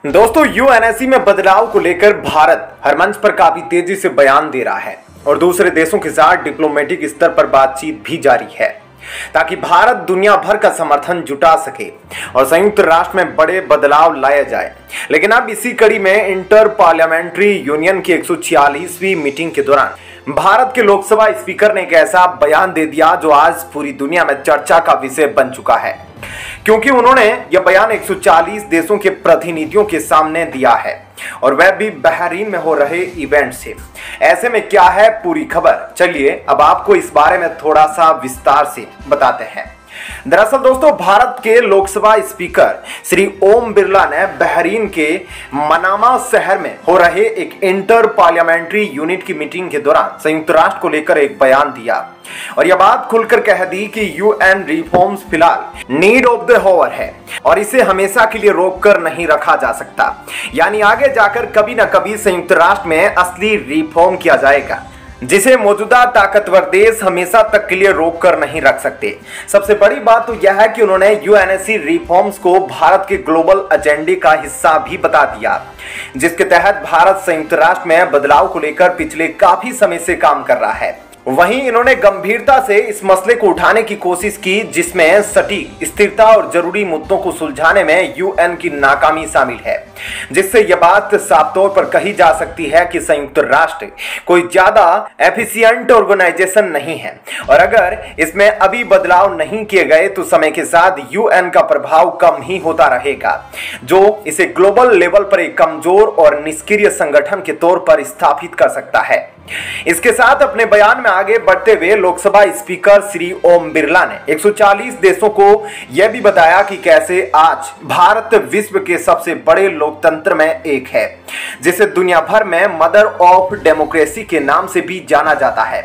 दोस्तों, यूएनएससी में बदलाव को लेकर भारत हर मंच पर काफी तेजी से बयान दे रहा है और दूसरे देशों के साथ डिप्लोमेटिक स्तर पर बातचीत भी जारी है ताकि भारत दुनिया भर का समर्थन जुटा सके और संयुक्त राष्ट्र में बड़े बदलाव लाया जाए। लेकिन अब इसी कड़ी में इंटर पार्लियामेंट्री यूनियन की 146वीं मीटिंग के दौरान भारत के लोकसभा स्पीकर ने एक ऐसा बयान दे दिया जो आज पूरी दुनिया में चर्चा का विषय बन चुका है, क्योंकि उन्होंने यह बयान 140 देशों के प्रतिनिधियों के सामने दिया है और वह भी बहरीन में हो रहे इवेंट से। ऐसे में क्या है पूरी खबर, चलिए अब आपको इस बारे में थोड़ा सा विस्तार से बताते हैं। दरअसल दोस्तों, भारत के लोकसभा स्पीकर श्री ओम बिरला ने बहरीन के मनामा शहर में हो रहे एक इंटर पार्लियामेंट्री यूनिट की मीटिंग के दौरान संयुक्त राष्ट्र को लेकर एक बयान दिया और यह बात खुलकर कह दी कि यूएन रिफॉर्म्स फिलहाल नीड ऑफ द हॉवर है और इसे हमेशा के लिए रोककर नहीं रखा जा सकता। यानी आगे जाकर कभी ना कभी संयुक्त राष्ट्र में असली रिफॉर्म किया जाएगा जिसे मौजूदा ताकतवर देश हमेशा तक के लिए रोक कर नहीं रख सकते। सबसे बड़ी बात तो यह है कि उन्होंने यूएनएससी रिफॉर्म्स को भारत के ग्लोबल एजेंडे का हिस्सा भी बता दिया, जिसके तहत भारत संयुक्त राष्ट्र में बदलाव को लेकर पिछले काफी समय से काम कर रहा है। वहीं इन्होंने गंभीरता से इस मसले को उठाने की कोशिश की जिसमें सटीक, स्थिरता और जरूरी मुद्दों को सुलझाने में यूएन की नाकामी शामिल है, जिससे यह बात साफ तौर पर कही जा सकती है कि संयुक्त राष्ट्र कोई ज्यादा एफिशिएंट ऑर्गेनाइजेशन नहीं है और अगर इसमें अभी बदलाव नहीं किए गए तो समय के साथ यूएन का प्रभाव कम ही होता रहेगा, जो इसे ग्लोबल लेवल पर एक कमजोर और निष्क्रिय संगठन के तौर पर स्थापित कर सकता है। इसके साथ अपने बयान में आगे बढ़ते हुए लोकसभा स्पीकर श्री ओम बिरला ने 140 देशों को यह भी बताया कि कैसे आज भारत विश्व के सबसे बड़े लोकतंत्र में एक है, जिसे दुनिया भर में मदर ऑफ डेमोक्रेसी के नाम से भी जाना जाता है,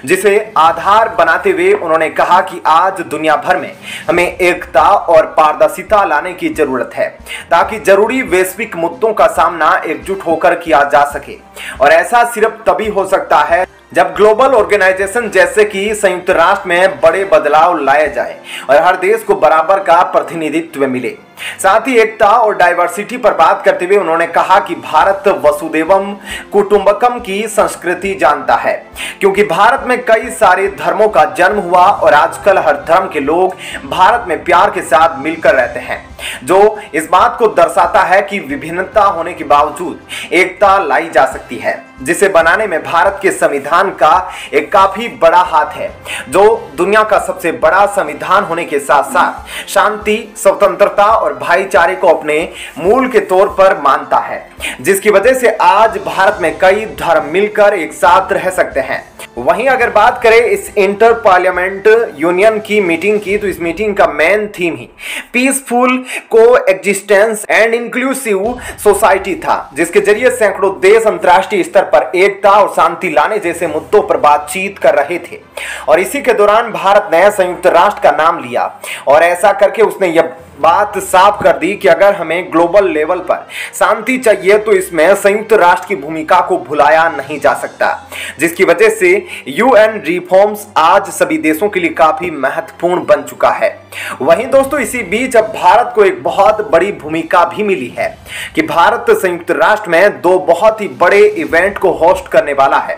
जिसे आधार बनाते हुए उन्होंने कहा कि आज दुनिया भर में हमें एकता और पारदर्शिता लाने की जरूरत है ताकि जरूरी वैश्विक मुद्दों का सामना एकजुट होकर किया जा सके और ऐसा सिर्फ तभी हो सकता है जब ग्लोबल ऑर्गेनाइजेशन जैसे कि संयुक्त राष्ट्र में बड़े बदलाव लाए जाए और हर देश को बराबर का प्रतिनिधित्व मिले। साथ ही एकता और डाइवर्सिटी पर बात करते हुए उन्होंने कहा कि भारत वसुदेवम कुटुंबकम की संस्कृति जानता है, क्योंकि भारत में कई सारे धर्मों का जन्म हुआ और आजकल हर धर्म के लोग भारत में प्यार के साथ मिलकर रहते हैं, जो इस बात को दर्शाता है कि विभिन्नता होने के बावजूद एकता लाई जा सकती है, जिसे बनाने में भारत के संविधान का एक काफी बड़ा हाथ है, जो दुनिया का सबसे बड़ा संविधान होने के साथ साथ शांति, स्वतंत्रता और भाईचारे को अपने मूल के तौर पर मानता है, जिसकी वजह से आज भारत में कई धर्म मिलकर एक साथ रह सकते हैं। वहीं अगर बात करें इस इंटर पार्लियामेंट यूनियन की मीटिंग की, तो इस मीटिंग का मेन थीम ही पीसफुल को एग्जिस्टेंस एंड इंक्लूसिव सोसाइटी था, जिसके जरिए सैकड़ों देश अंतर्राष्ट्रीय स्तर पर एकता और शांति लाने जैसे मुद्दों पर बातचीत कर रहे थे। और इसी के दौरान भारत ने संयुक्त राष्ट्र का नाम लिया और ऐसा करके उसने यह बात साफ कर दी कि अगर हमें ग्लोबल लेवल पर शांति चाहिए तो इसमें संयुक्त राष्ट्र की भूमिका को भुलाया नहीं जा सकता, जिसकी वजह से यूएन रिफॉर्म्स आज सभी देशों के लिए काफी महत्वपूर्ण बन चुका है। वहीं दोस्तों, इसी बीच अब भारत को एक बहुत बड़ी भूमिका भी मिली है कि भारत संयुक्त राष्ट्र में दो बहुत ही बड़े इवेंट को होस्ट करने वाला है,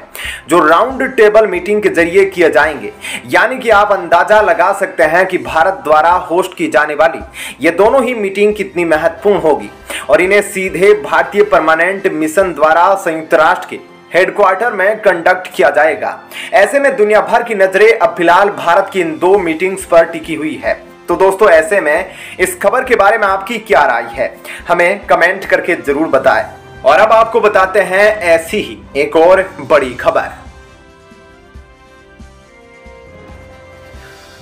जो राउंड टेबल मीटिंग के जरिए किए जाएंगे। यानी कि आप अंदाजा लगा सकते हैं कि भारत द्वारा होस्ट की जाने वाली ये दोनों ही मीटिंग कितनी महत्वपूर्ण होगी और इन्हें सीधे भारतीय परमानेंट मिशन द्वारा संयुक्त राष्ट्र के हेडक्वार्टर में कंडक्ट किया जाएगा। ऐसे में दुनिया भर की नजरें अब फिलहाल भारत की इन दो मीटिंग्स पर टिकी हुई है। तो दोस्तों, ऐसे में इस खबर के बारे में आपकी क्या राय है, हमें कमेंट करके जरूर बताएं। और अब आपको बताते हैं ऐसी ही एक और बड़ी खबर।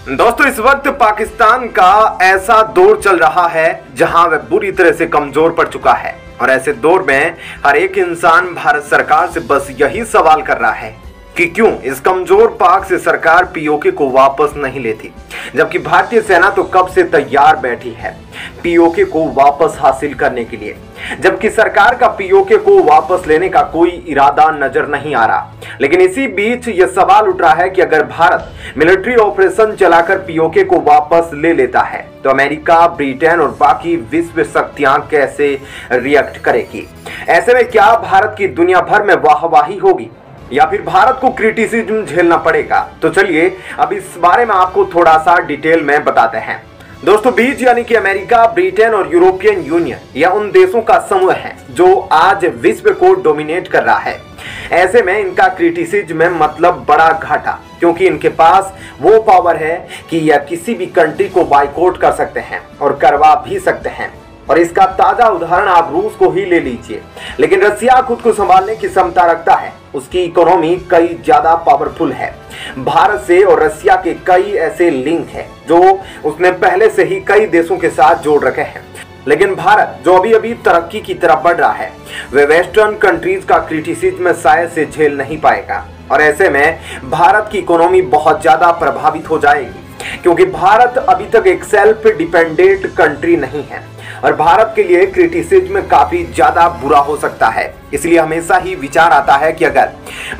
दोस्तों, इस वक्त पाकिस्तान का ऐसा दौर चल रहा है जहां वह बुरी तरह से कमजोर पड़ चुका है और ऐसे दौर में हर एक इंसान भारत सरकार से बस यही सवाल कर रहा है कि क्यों इस कमजोर पाक से सरकार पीओके को वापस नहीं लेती, जबकि भारतीय सेना तो कब से तैयार बैठी है पीओके को वापस हासिल करने के लिए, जबकि सरकार का पीओके को वापस लेने का कोई इरादा नजर नहीं आ रहा। लेकिन इसी बीच यह सवाल उठ रहा है कि अगर भारत मिलिट्री ऑपरेशन चलाकर पीओके को वापस ले लेता है तो अमेरिका, ब्रिटेन और बाकी विश्व शक्तियां कैसे रिएक्ट करेगी। ऐसे में क्या भारत की दुनिया भर में वाहवाही होगी या फिर भारत को क्रिटिसिज्म झेलना पड़ेगा? तो चलिए अब इस बारे में आपको थोड़ा सा डिटेल में बताते हैं। दोस्तों, बीच यानी कि अमेरिका, ब्रिटेन और यूरोपियन यूनियन यह उन देशों का समूह है जो आज विश्व को डोमिनेट कर रहा है। ऐसे में इनका क्रिटिसिज्म में मतलब बड़ा घाटा, क्योंकि इनके पास वो पावर है कि यह किसी भी कंट्री को बाइकआउट कर सकते हैं और करवा भी सकते हैं। और इसका ताजा उदाहरण आप रूस को ही ले लीजिए। लेकिन रसिया खुद को संभालने की क्षमता रखता है, उसकी इकोनॉमी कई ज्यादा पावरफुल है। भारत से और रसिया के कई ऐसे लिंक हैं जो उसने पहले से ही कई देशों के साथ जोड़ रखे हैं। लेकिन भारत जो अभी अभी तरक्की की तरफ बढ़ रहा है, वे वेस्टर्न कंट्रीज का क्रिटिसिज्म शायद से झेल नहीं पाएगा। और ऐसे में भारत की इकोनॉमी बहुत ज्यादा प्रभावित हो जाएगी, क्योंकि भारत अभी तक एक सेल्फ डिपेंडेंट कंट्री नहीं है और भारत के लिए क्रिटिसिज्म काफी ज्यादा बुरा हो सकता है। इसलिए हमेशा ही विचार आता है कि अगर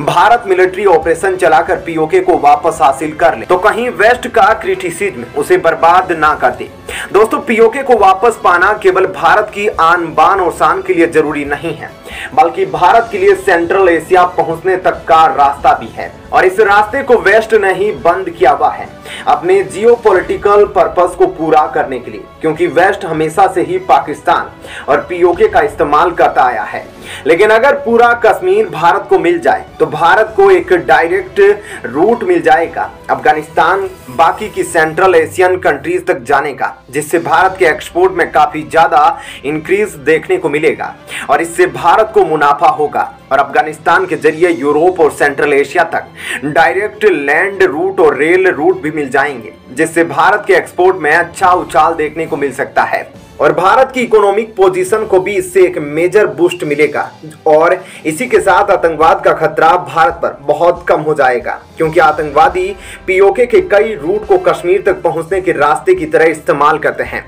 भारत मिलिट्री ऑपरेशन चलाकर पीओके को वापस हासिल कर ले तो कहीं वेस्ट का क्रिटिसिज्म उसे बर्बाद ना कर दे। दोस्तों, पीओके को वापस पाना केवल भारत की आन बान और शान के लिए जरूरी नहीं है, बल्कि भारत के लिए सेंट्रल एशिया पहुंचने तक का रास्ता भी है। और इस रास्ते को वेस्ट ने ही बंद किया हुआ है अपने जियोपॉलिटिकल पर्पस को पूरा करने के लिए, क्योंकि वेस्ट हमेशा से ही पाकिस्तान और पीओके का इस्तेमाल करता आया है। लेकिन अगर पूरा कश्मीर भारत को मिल जाए तो भारत को एक डायरेक्ट रूट मिल जाएगा अफगानिस्तान, बाकी की सेंट्रल एशियन कंट्रीज तक जाने का, जिससे भारत के एक्सपोर्ट में काफी ज्यादा इंक्रीज देखने को मिलेगा और इससे भारत को मुनाफा होगा। और अफगानिस्तान के जरिए यूरोप और सेंट्रल एशिया तक डायरेक्ट लैंड रूट और रेल रूट भी मिल जाएंगे, जिससे भारत के एक्सपोर्ट में अच्छा उछाल देखने को मिल सकता है। और भारत की इकोनॉमिक पोजीशन को भी इससे एक मेजर बूस्ट मिलेगा और इसी के साथ आतंकवाद का खतरा भारत पर बहुत कम हो जाएगा, क्योंकि आतंकवादी पीओके के कई रूट को कश्मीर तक पहुंचने के रास्ते की तरह इस्तेमाल करते हैं।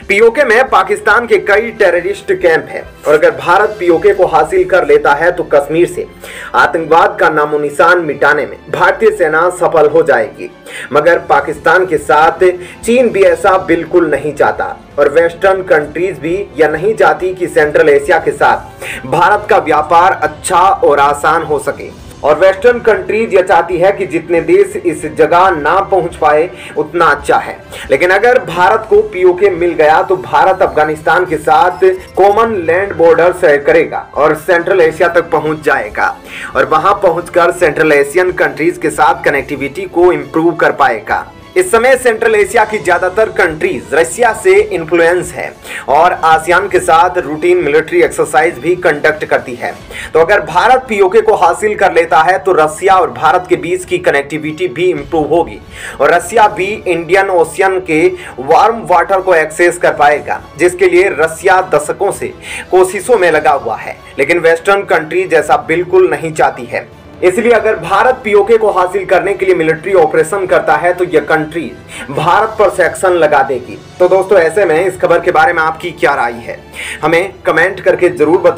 पीओके में पाकिस्तान के कई टेररिस्ट कैंप हैं और अगर भारत पीओके को हासिल कर लेता है तो कश्मीर से आतंकवाद का नामो निशान मिटाने में भारतीय सेना सफल हो जाएगी। मगर पाकिस्तान के साथ चीन भी ऐसा बिल्कुल नहीं चाहता और वेस्टर्न कंट्रीज भी यह नहीं चाहती कि सेंट्रल एशिया के साथ भारत का व्यापार अच्छा और आसान हो सके। और वेस्टर्न कंट्रीज यह चाहती है कि जितने देश इस जगह ना पहुंच पाए उतना अच्छा है। लेकिन अगर भारत को पीओके मिल गया तो भारत अफगानिस्तान के साथ कॉमन लैंड बॉर्डर शेयर करेगा और सेंट्रल एशिया तक पहुंच जाएगा और वहां पहुंचकर सेंट्रल एशियन कंट्रीज के साथ कनेक्टिविटी को इंप्रूव कर पाएगा। इस समय सेंट्रल एशिया की ज्यादातर कंट्रीज रशिया से इन्फ्लुएंस है और आसियान के साथ रूटीन मिलिट्री एक्सरसाइज भी कंडक्ट करती है। तो अगर भारत पीओके को हासिल कर लेता है तो रशिया और भारत के बीच की कनेक्टिविटी भी इंप्रूव होगी और रशिया भी इंडियन ओशियन के वार्म वाटर को एक्सेस कर पाएगा, जिसके लिए रशिया दशकों से कोशिशों में लगा हुआ है। लेकिन वेस्टर्न कंट्रीज ऐसा बिल्कुल नहीं चाहती है। इसलिए अगर भारत पीओके को हासिल करने के लिए मिलिट्री ऑपरेशन करता है तो यह कंट्री भारत पर सैंक्शन लगा देगी। तो दोस्तों, ऐसे में इस खबर के बारे में आपकी क्या राय है, हमें कमेंट करके जरूर बताएं।